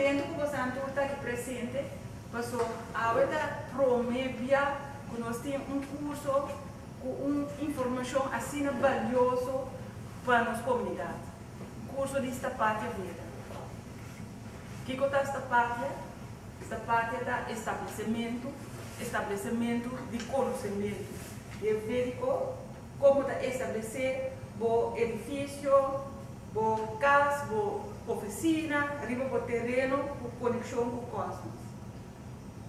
contente com você estar aqui presente, passou a promovia que nós temos curso com informação assim valiosa para a nossa comunidade. Curso de Sthapatya Veda. O que é Sthapatya? Sthapatya é estabelecimento de conhecimento. É védico como estabelecer o edifício, o casa, a oficina, arriba o terreno, a conexão com o cosmos.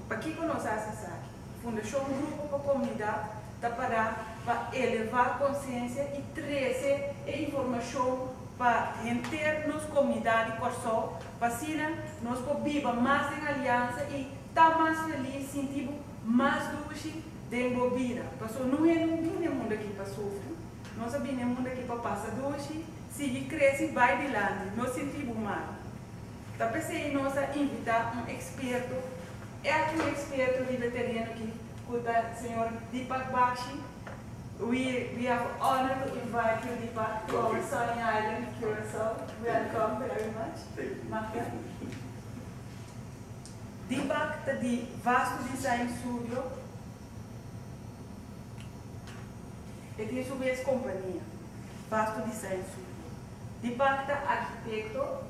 Para que nós fazemos isso aqui? Fundação Grupo para a Comunidade está para elevar a consciência e trazer a informação para entrar nas comunidades coração, para assim nós podemos mais em aliança e estar mais feliz, sentir mais doce dentro da vida. Porque não é no mundo aqui para sofrer, nós sabemos no mundo aqui para passar doce, se cresce e vai adiante, nós sentimos mal. Então, pensei nós invitar um experto, um experto libertariano aqui, o senhor Deepak Bakshi. We have honor to invite you, Deepak, to our sunny island, Curacao. Welcome very much. Thank you. Deepak está de Vastu Design Studio. Ele tem sua vez companhia, Vastu Design Studio. Deepak está arquiteto.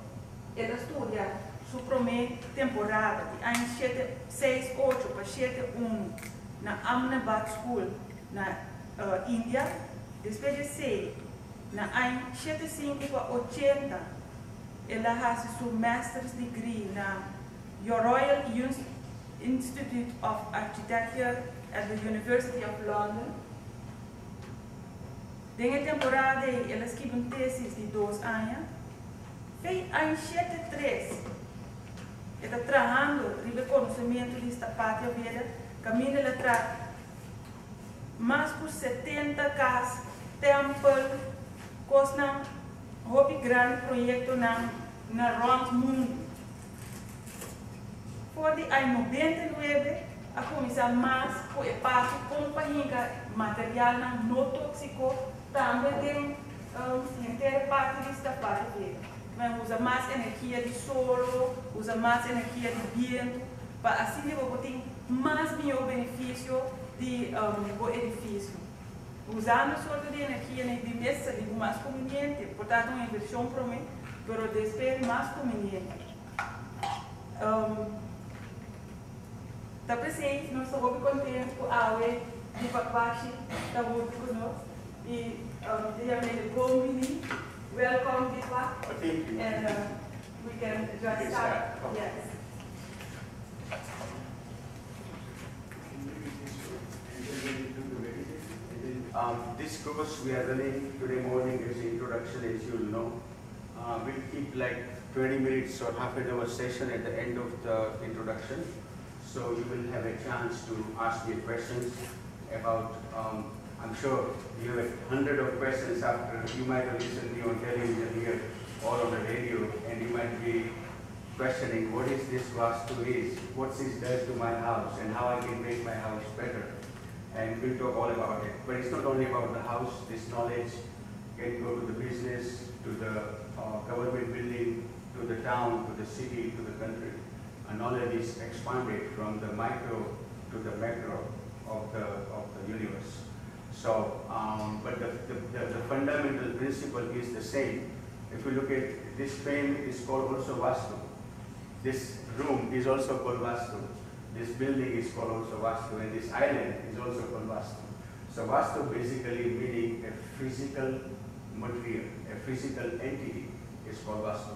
Ele estuda sua primeira temporada de ano 6-8 para 7-1 na Ahmedabad School, na Índia. Depois de ser na ano 75 para 80, ele faz seu master's degree na Royal Institute of Architecture at the University of London. Nessa temporada, ele escreveu uma tese de 2 anos. Em ano 73, ele está trabalhando no conhecimento de Sthapatya Veda. Caminho ele traz mais de 70 casas, templos, coisa um grande projeto na round mundo. Por de ano 99, a comissão mais foi parte companhia material não tóxico, também tem inteira parte de Sthapatya Veda. Usa mais energia de solo, usa mais energia de vento, para assim eu ter mais benefício de edifício. Usando só de energia de mesa de mais conveniente, portanto uma inversão para mim, mas depois mais conveniente. Está presente, nós estamos muito contentes com a AUE, Deepak Bakshi, está muito conosco. E realmente, welcome Deepak. Thank you. And we can just start. Yes. This course we are running today morning is introduction, as you know. We'll keep like 20 minutes or half an hour session at the end of the introduction. So you will have a chance to ask me questions about, I'm sure you have 100 of questions after you might have listened to me on television here or on the radio, and you might be questioning what is this Vastu is, what this does to my house, and how I can make my house better. And we'll talk all about it. But it's not only about the house, this knowledge can go to the business, to the government building, to the town, to the city, to the country. And knowledge is expanded from the micro to the macro of the universe. So, but the fundamental principle is the same. If you look at this pen, is called also Vastu. This room is also called Vastu. This building is called also Vastu, and this island is also called Vastu. So Vastu basically meaning a physical material, a physical entity is called Vastu.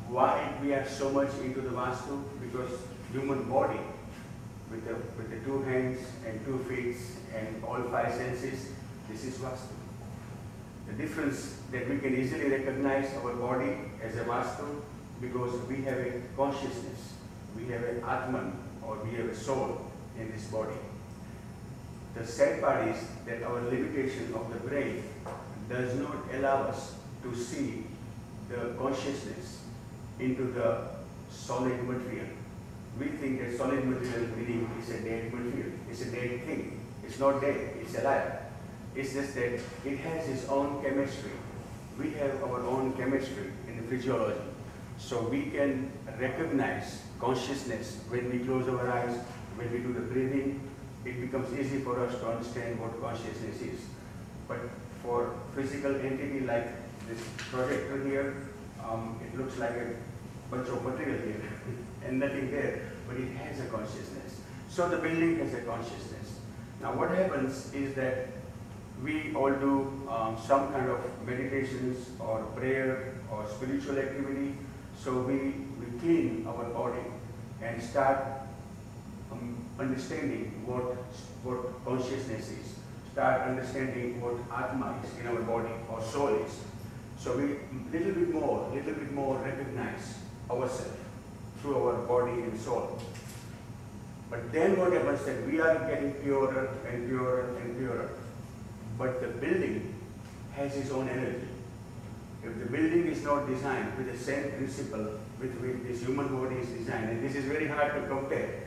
Why we are so much into the Vastu? Because human body with the 2 hands and 2 feet and all 5 senses, this is Vastu. The difference that we can easily recognize our body as a Vastu because we have a consciousness, we have an Atman, or we have a soul in this body. The sad part is that our limitation of the brain does not allow us to see the consciousness into the solid material. We think that solid material meaning is a dead material, it's a dead thing. It's not dead, it's alive. It's just that it has its own chemistry. We have our own chemistry in the physiology. So we can recognize consciousness when we close our eyes, when we do the breathing. It becomes easy for us to understand what consciousness is. But for physical entity like this projector here, it looks like a bunch of material here and nothing there, but it has a consciousness. So the building has a consciousness. Now what happens is that we all do some kind of meditations or prayer or spiritual activity. So we clean our body and start understanding what consciousness is. Start understanding what Atma is in our body or soul is. So we little bit more recognize ourselves through our body and soul. But then what happens is that we are getting purer and purer and purer. But the building has its own energy. If the building is not designed with the same principle with which this human body is designed, and this is very hard to compare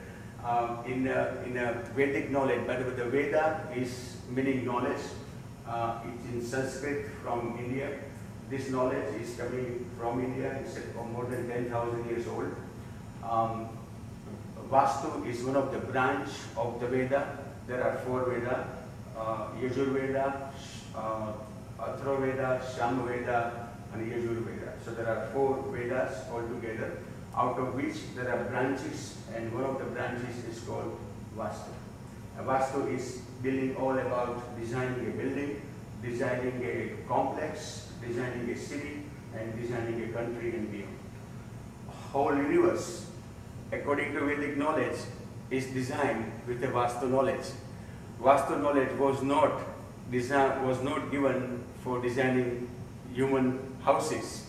in a Vedic knowledge, but the Veda is meaning knowledge. It's in Sanskrit from India. This knowledge is coming from India. It's more than 10,000 years old. Vastu is one of the branch of the Veda. There are 4 Veda: Yajurveda, Atharvaveda, Samaveda, and Yajurveda. So there are 4 Vedas altogether, out of which there are branches, and one of the branches is called Vastu. Vastu is building all about designing a building, designing a complex, designing a city, and designing a country and beyond. Whole universe, according to Vedic knowledge, is designed with the Vastu knowledge. Vastu knowledge was not given for designing human houses.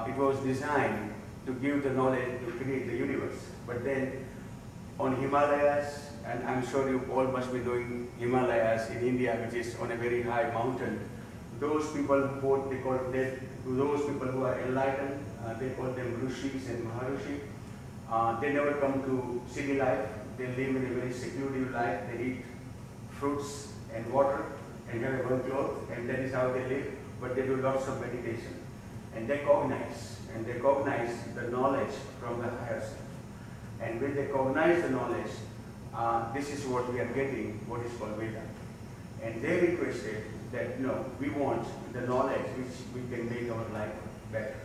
It was designed to give the knowledge to create the universe. But then on Himalayas, and I'm sure you all must be knowing Himalayas in India, which is on a very high mountain, those people those people who are enlightened, they call them Rishis and Maharishi. They never come to city life. They live in a very secluded life. They eat fruits and water and have one cloth, and that is how they live. But they do lots of meditation, and they cognize the knowledge from the higher self. And when they cognize the knowledge, this is what we are getting, what is called Veda. And they requested that, no, we want the knowledge which we can make our life better.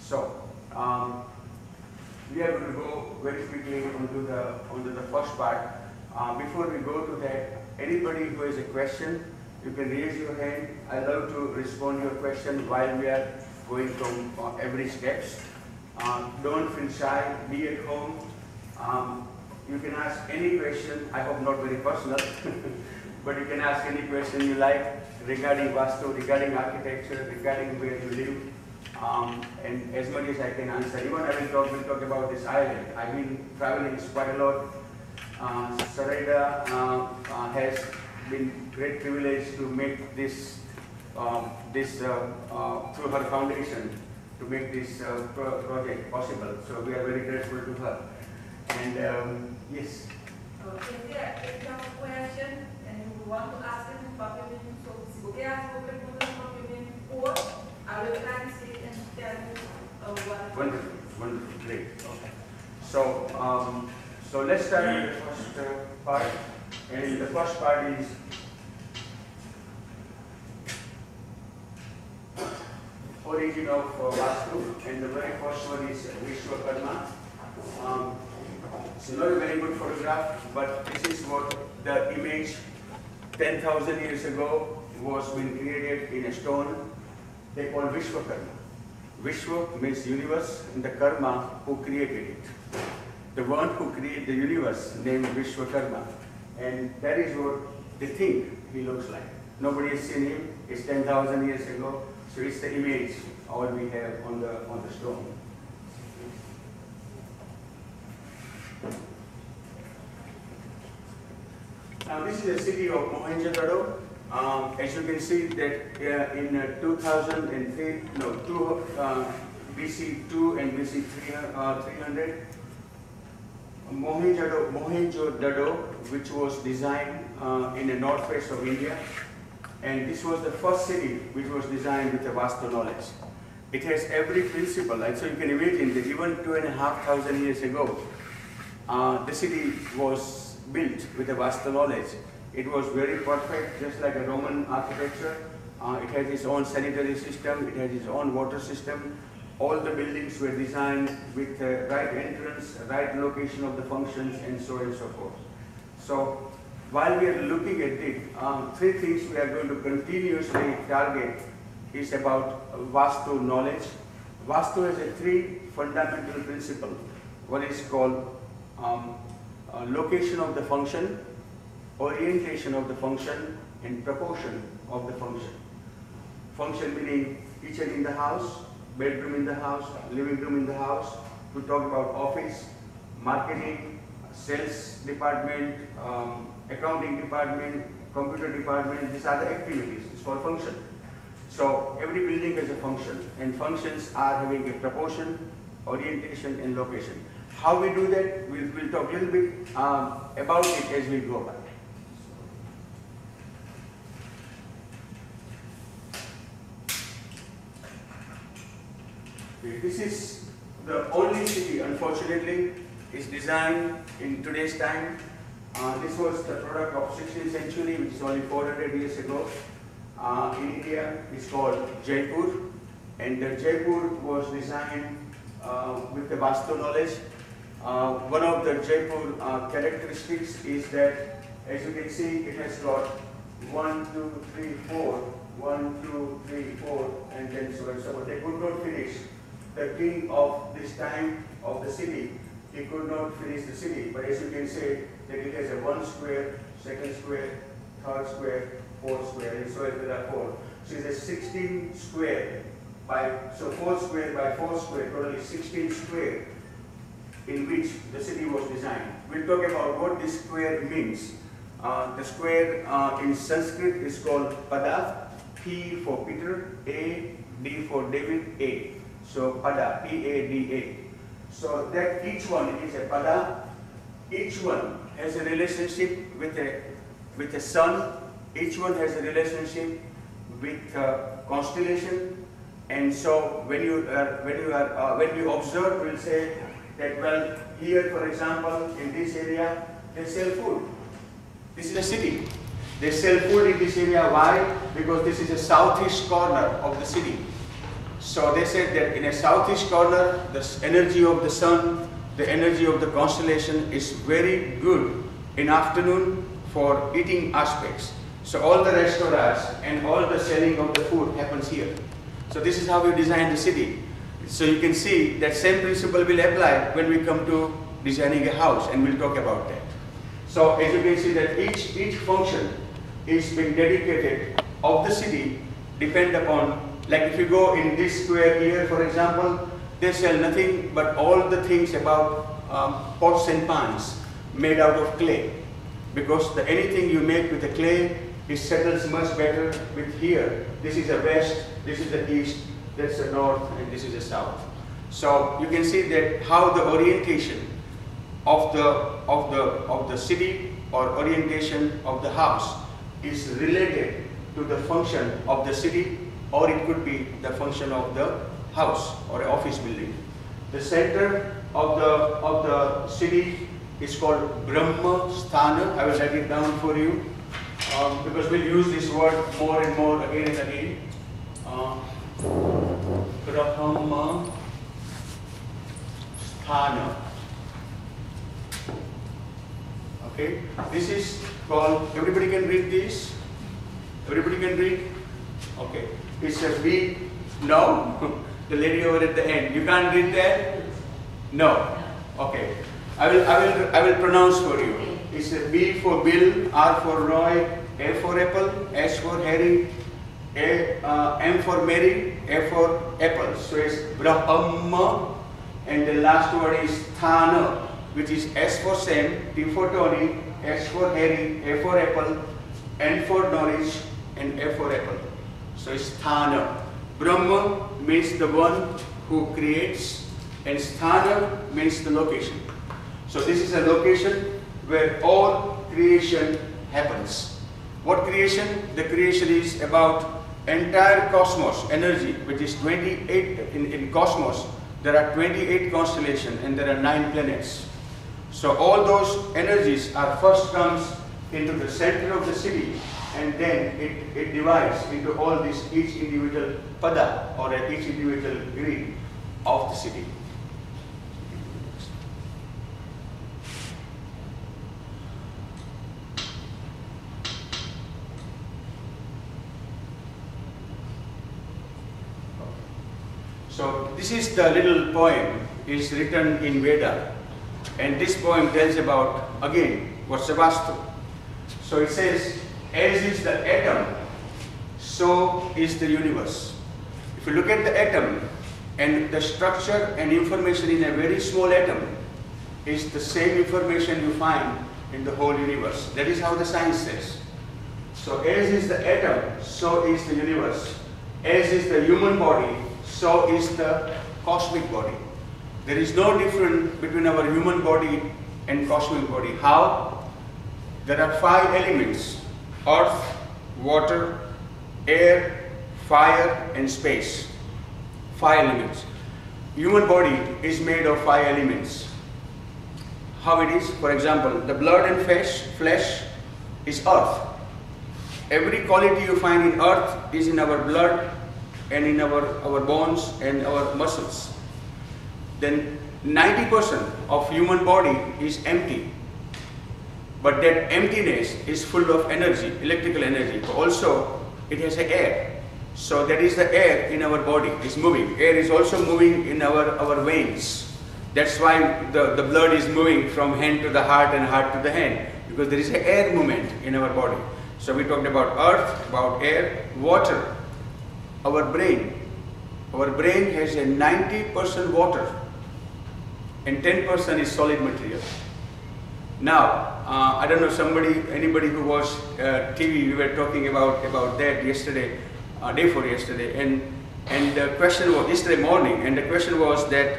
So we are going to go very quickly onto the first part. Before we go to that, anybody who has a question, you can raise your hand. I love to respond to your question while we are going from every steps. Don't feel shy, be at home. You can ask any question, I hope not very personal, but you can ask any question you like regarding Vastu, regarding architecture, regarding where you live, and as much as I can answer. Even I will talk about this island. I've been traveling quite a lot. Sarada has been great privilege to make this, through her foundation, to make this project possible. So we are very grateful to her. And yes. So if you have a question and you want to ask it in Papiamin, so si você ask for preguntas in Papiamin, or I will translate and tell you what. Wonderful, wonderful, great. Okay. So so let's start with the first part, and the first part is origin of Vastu, and the very first one is Vishwakarma. It's not a very good photograph, but this is what the image 10,000 years ago was being created in a stone. They call Vishwakarma. Vishwa means universe, and the Karma who created it. The one who created the universe named Vishwakarma, and that is what they think he looks like. Nobody has seen him. It's 10,000 years ago, so it's the image all we have on the stone. Now this is the city of Mohenjo-daro. As you can see that in 2003, BC 2 and BC 300, Mohenjo-daro, which was designed in the northwest of India, and this was the first city which was designed with the Vastu knowledge. It has every principle, and so you can imagine that even 2,500 years ago, the city was built with a Vastu knowledge. It was very perfect, just like a Roman architecture. It had its own sanitary system, it had its own water system. All the buildings were designed with the right entrance, right location of the functions, and so on and so forth. So, while we are looking at it, three things we are going to continuously target is about Vastu knowledge. Vastu has a three fundamental principles. One is called location of the function, orientation of the function, and proportion of the function. Function meaning kitchen in the house, bedroom in the house, living room in the house. We talk about office, marketing, sales department, accounting department, computer department. These are the activities. It's called function. So every building has a function, and functions are having a proportion, orientation, and location. How we do that, we'll talk a little bit about it as we go by. This is the only city, unfortunately, is designed in today's time. This was the product of 16th century, which is only 400 years ago. In India, it's called Jaipur, and Jaipur was designed with the Vastu knowledge. One of the Jaipur characteristics is that, as you can see, it has got 1, 2, 3, 4, 1, 2, 3, 4, and then so on and so forth. They could not finish. The king of this time of the city, he could not finish the city, but as you can see, that it has a 1 square, 2nd square, 3rd square, 4th square, and so there are 4. So it's a 16 square by, so 4 square by 4 square, totally 16 square in which the city was designed. We'll talk about what this square means. The square in Sanskrit is called Pada, P for Peter, A, D for David, A. So Pada, P-A-D-A. So that each one is a Pada. Each one has a relationship with a sun. Each one has a relationship with constellation. And so when you observe, we'll say that, well, here, for example, in this area, they sell food. This is a city. They sell food in this area. Why? Because this is a southeast corner of the city. So they said that in a southeast corner, the energy of the sun, the energy of the constellation is very good in afternoon for eating aspects. So all the restaurants and all the selling of the food happens here. So this is how we design the city. So you can see that same principle will apply when we come to designing a house, and we'll talk about that. So as you can see that each function is being dedicated of the city depend upon, like if you go in this square here, for example, they sell nothing but all the things about pots and pans made out of clay. Because anything you make with the clay, it settles much better with here. This is the west, this is the east, that's the north, and this is the south. So you can see that how the orientation of the city or orientation of the house is related to the function of the city, or it could be the function of the house or office building. The center of the city is called Brahma Sthana. I will write it down for you because we'll use this word more and more again and again. Brahma Sthana. Okay, this is called, everybody can read this? Everybody can read? Okay, it's a B, no? The lady over at the end, you can't read that? No. Okay, I will pronounce for you. It's a B for Bill, R for Roy, A for Apple, S for Harry, M for Mary, A for Apple. So it's Brahma, and the last word is Thana, which is S for Sam, T for Tony, S for Harry, A for Apple, N for Norwich, and A for Apple. So it's Sthana. Brahma means the one who creates, and Sthana means the location. So this is a location where all creation happens. What creation? The creation is about entire cosmos energy, which is 28 in cosmos, there are 28 constellations and there are 9 planets. So all those energies are first comes into the center of the city, and then it divides into all these, each individual pada or each individual grid of the city. So this is the little poem, is written in Veda, and this poem tells about, again, what's the Vastu. So it says, as is the atom, so is the universe. If you look at the atom, and the structure and information in a very small atom is the same information you find in the whole universe. That is how the science says. So as is the atom, so is the universe. As is the human body, so is the cosmic body. There is no difference between our human body and cosmic body. How? There are 5 elements: earth, water, air, fire, and space. 5 elements. Human body is made of 5 elements. How it is? For example, the blood and flesh is earth. Every quality you find in earth is in our blood and in our bones and our muscles. Then 90% of human body is empty. But that emptiness is full of energy, electrical energy. Also, it has air. So that is the air in our body is moving. Air is also moving in our veins. That's why the blood is moving from hand to the heart and heart to the hand, because there is an air movement in our body. So we talked about earth, about air, water. Our brain has a 90% water and 10% is solid material. Now, I don't know anybody who watched TV, we were talking about that yesterday, day before yesterday, and the question was, yesterday morning, and the question was that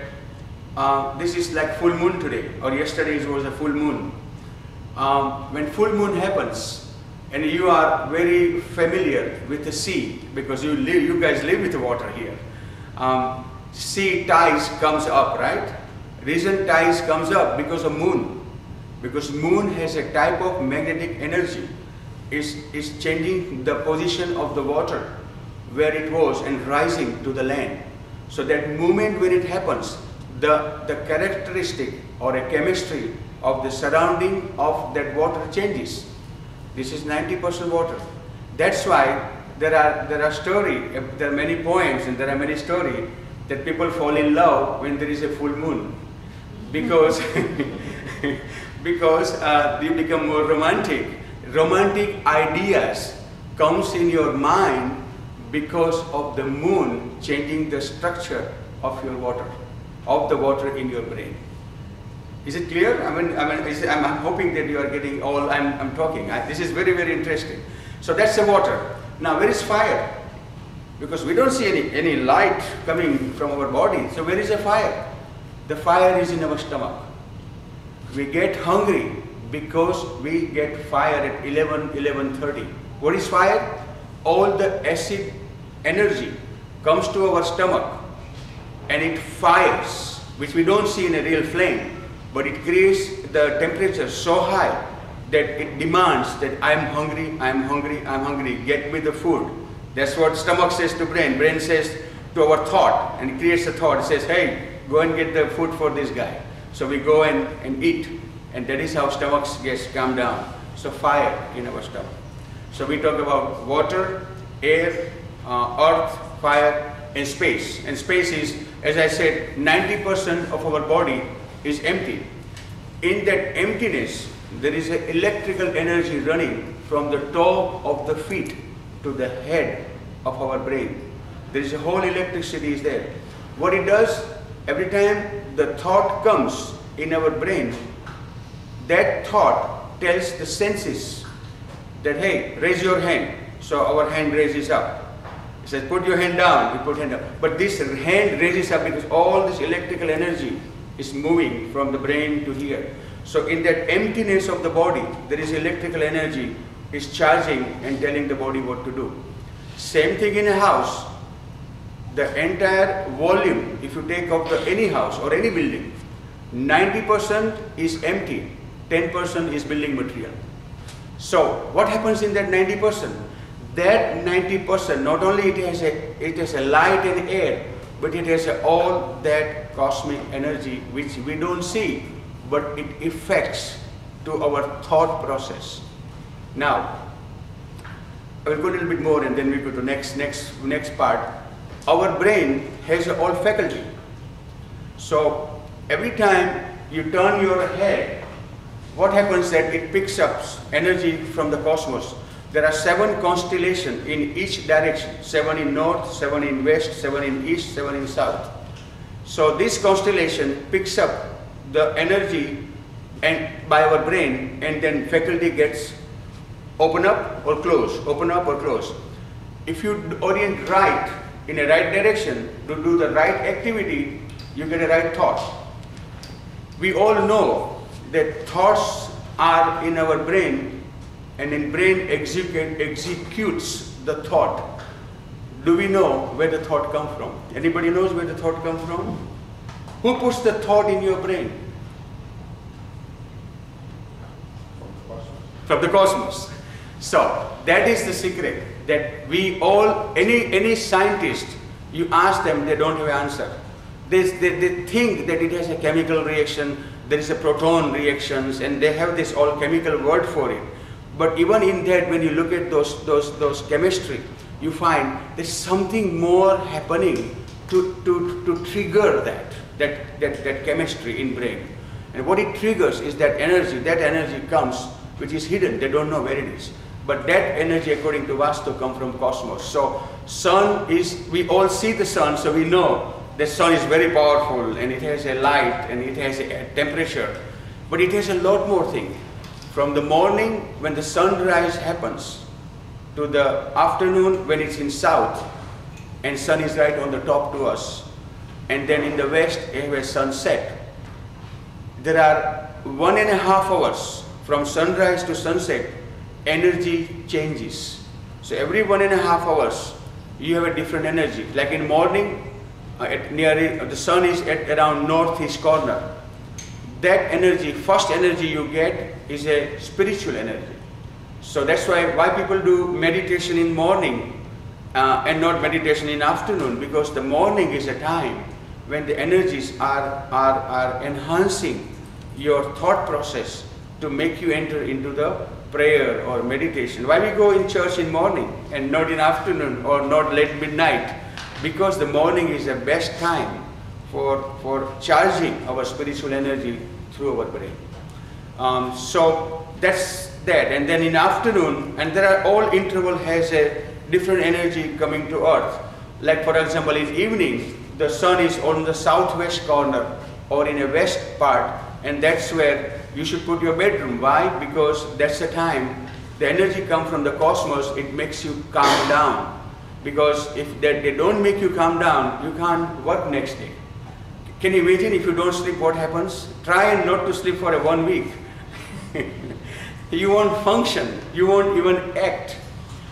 this is like full moon today, or yesterday was a full moon. When full moon happens, and you are very familiar with the sea, because you guys live with the water here. Sea tides comes up, right? Reason tides comes up because of moon. Because moon has a type of magnetic energy, is changing the position of the water where it was and rising to the land. So that movement, when it happens, the characteristic or a chemistry of the surrounding of that water changes. This is 90% water. That's why there are many poems and there are many stories that people fall in love when there is a full moon, because because you become more romantic. Romantic ideas comes in your mind because of the moon changing the structure of your water, of the water in your brain. Is it clear? I'm hoping that you are getting all I'm talking. This is very, very interesting. So that's the water. Now, where is fire? Because we don't see any light coming from our body. So where is the fire? The fire is in our stomach. We get hungry because we get fire at 11:30. What is fire? All the acid energy comes to our stomach and it fires, which we don't see in a real flame. But it creates the temperature so high that it demands that I'm hungry, get me the food. That's what stomach says to brain. Brain says to our thought, and it creates a thought. It says, hey, go and get the food for this guy. So we go and eat, and that is how stomachs gets calmed down. So fire in our stomach. So we talk about water, air, earth, fire, and space. And space is, as I said, 90% of our body is empty. In that emptiness, there is an electrical energy running from the top of the feet to the head of our brain. There is a whole electricity is there. What it does, every time the thought comes in our brain, that thought tells the senses that, hey, raise your hand. So our hand raises up. It says, put your hand down, we put hand up. But this hand raises up because all this electrical energy is moving from the brain to here. So in that emptiness of the body, there is electrical energy is charging and telling the body what to do. Same thing in a house. The entire volume, if you take of any house or any building, 90% is empty, 10% is building material. So what happens in that 90%? That 90%, not only it has a light and air, but it has all that cosmic energy which we don't see, but it affects to our thought process. Now, I will go a little bit more and then we go to next part. Our brain has all faculty. So every time you turn your head, what happens that it picks up energy from the cosmos. There are 7 constellations in each direction, 7 in north, 7 in west, 7 in east, 7 in south. So this constellation picks up the energy and by our brain, and then faculty gets open up or close, open up or close. If you orient right in a right direction to do the right activity, you get a right thought. We all know that thoughts are in our brain, and in brain executes the thought. Do we know where the thought comes from? Anybody knows where the thought comes from? Who puts the thought in your brain? From the cosmos. So that is the secret, that we all, any scientist, you ask them, they don't have an answer. They think that it has a chemical reaction, there is a proton reactions, and they have this all chemical word for it. But even in that, when you look at those chemistry, you find there's something more happening to trigger that chemistry in brain. And what it triggers is that energy comes, which is hidden, they don't know where it is. But that energy, according to Vastu, comes from cosmos. So sun is, we all see the sun, so we know the sun is very powerful, and it has a light, and it has a temperature. But it has a lot more things. From the morning, when the sunrise happens, to the afternoon, when it's in south, and sun is right on the top to us. And then in the west, you have a sunset. There are 1.5 hours from sunrise to sunset, energy changes. So every 1.5 hours, you have a different energy. Like in morning, the sun is at around northeast corner. That energy, first energy you get is a spiritual energy. So that's why people do meditation in morning and not meditation in afternoon, because the morning is a time when the energies are enhancing your thought process to make you enter into the prayer or meditation. Why we go in church in morning and not in afternoon or not late midnight? Because the morning is the best time for charging our spiritual energy through our brain. So that's that. And then in afternoon, and there are all interval has a different energy coming to earth. Like for example, in evening, the sun is on the southwest corner or in a west part, and that's where you should put your bedroom. Why? Because that's the time the energy comes from the cosmos, it makes you calm down. Because if they don't make you calm down, you can't work next day. Can you imagine if you don't sleep, what happens? Try and not to sleep for 1 week. You won't function, you won't even act.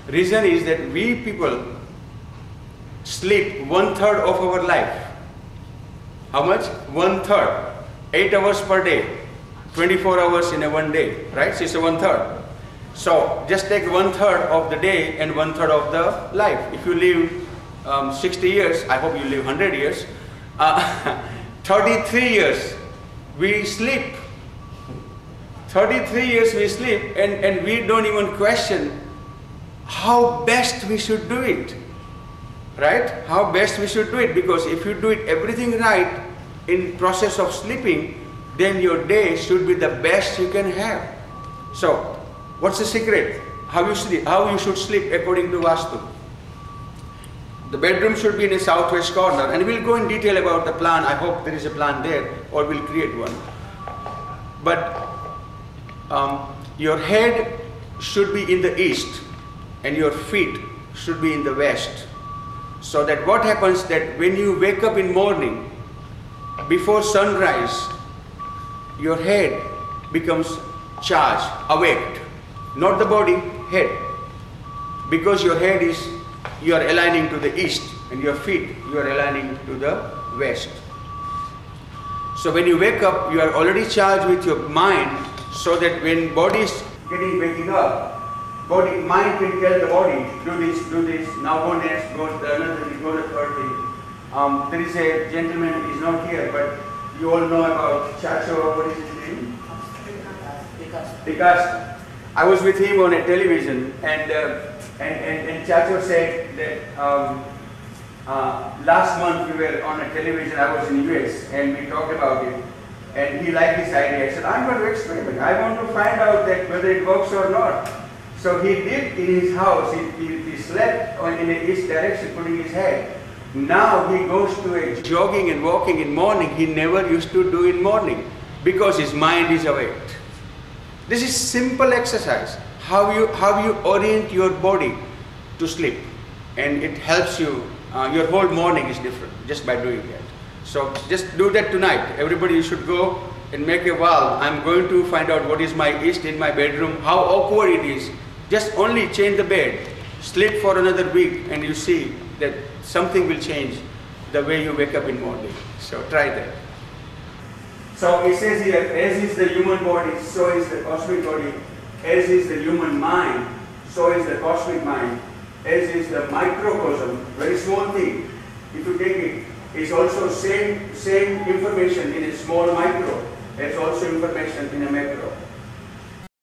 Reason is that we people sleep 1/3 of our life. How much? 1/3. 8 hours per day. 24 hours in a 1 day, right? So it's a 1/3. So just take 1/3 of the day and 1/3 of the life. If you live 60 years, I hope you live 100 years, 33 years we sleep. 33 years we sleep, and we don't even question how best we should do it, right? How best we should do it, because if you do it everything right in process of sleeping, then your day should be the best you can have. So what's the secret? How you sleep? How you should sleep according to Vastu? The bedroom should be in a southwest corner, and we'll go in detail about the plan. I hope there is a plan there, or we'll create one. But your head should be in the east, and your feet should be in the west. So that what happens that when you wake up in morning, before sunrise, your head becomes charged, awaked. Not the body, head. Because your head is you are aligning to the east, and your feet, you are aligning to the west. So when you wake up, you are already charged with your mind, so that when body is waking up, mind can tell the body, do this, now go next, go to another thing, go to the third thing. There is a gentleman, he's not here, but you all know about Chacho, what is his name? Because I was with him on a television, and Chacho said that last month we were on a television, I was in the US, and we talked about it, and he liked this idea. I said, I'm going to experiment. I want to find out that whether it works or not. So he did in his house, he slept in the east direction, putting his head. Now he goes to a jogging and walking in morning, he never used to do in morning, because his mind is awake. This is simple exercise, how you orient your body to sleep, and it helps you, your whole morning is different just by doing that. So just do that tonight. Everybody, you should go and make a vow. I'm going to find out what is my east in my bedroom, how awkward it is. Just only change the bed, sleep for another week, and you see that something will change the way you wake up in morning. So try that. So it says here, as is the human body, so is the cosmic body. As is the human mind, so is the cosmic mind. As is the microcosm, very small thing. If you take it, it's also same information in a small micro. It's also information in a macro.